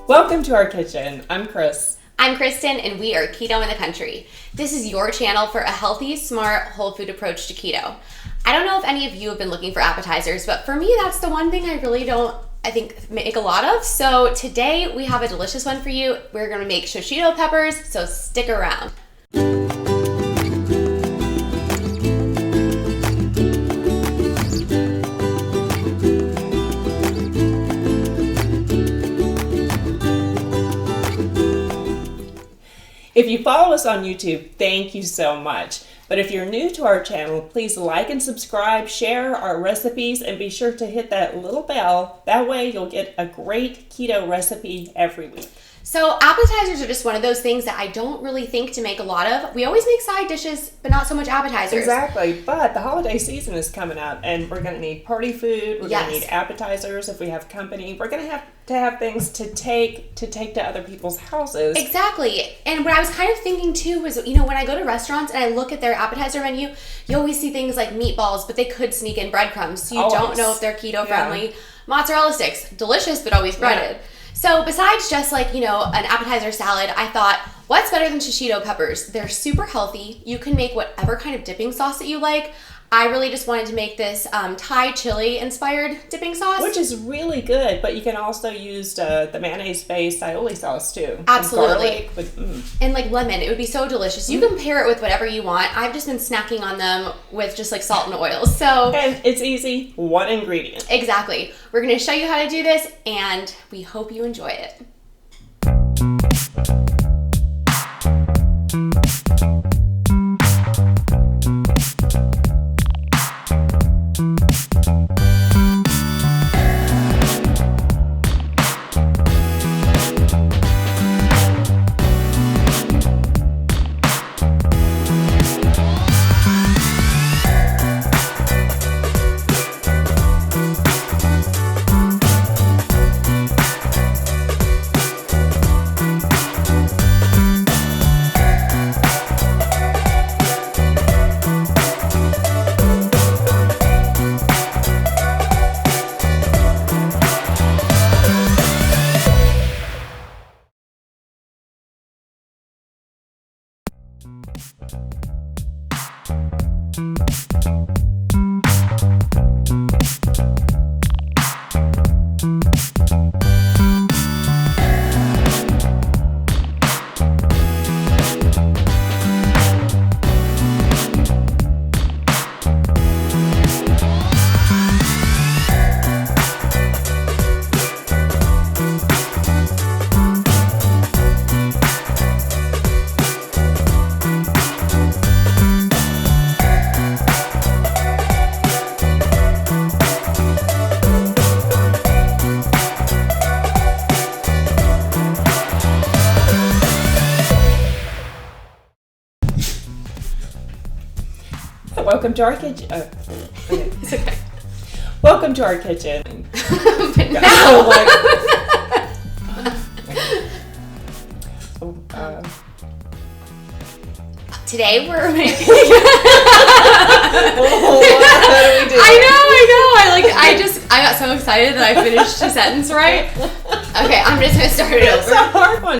Welcome to our kitchen. I'm Chris. I'm Kristen, and we are Keto in the Country. This is your channel for a healthy, smart, whole food approach to keto. I don't know if any of you have been looking for appetizers, but for me, that's the one thing I really don't, make a lot of. So today we have a delicious one for you. We're gonna make Shoshito peppers, so stick around. If you follow us on YouTube, thank you so much. But if you're new to our channel, please like and subscribe, share our recipes, and be sure to hit that little bell. That way you'll get a great keto recipe every week. So appetizers are just one of those things that I don't really think to make a lot of. We always make side dishes, but not so much appetizers. Exactly, but the holiday season is coming up, and we're going to need party food. We're going to need appetizers if we have company. We're going to have things to take to other people's houses. Exactly. And what I was kind of thinking too was, when I go to restaurants and I look at their appetizer menu, you always see things like meatballs, but they could sneak in breadcrumbs, so you don't know if they're keto friendly. Mozzarella sticks, delicious, but always breaded. So besides just an appetizer salad, I thought, what's better than Shoshito peppers? They're super healthy. You can make whatever kind of dipping sauce that you like. I really just wanted to make this Thai chili inspired dipping sauce. Which is really good, but you can also use the mayonnaise-based aioli sauce too. Absolutely. And like lemon. It would be so delicious. You can pair it with whatever you want. I've just been snacking on them with just salt and oil. And it's easy, one ingredient. Exactly. We're going to show you how to do this, and we hope you enjoy it. Welcome to our kitchen. It's okay. Welcome to our kitchen. But now, today we're making. What do we do? I got so excited that I finished the sentence right. Okay, I'm just gonna start it over. It's a hard one.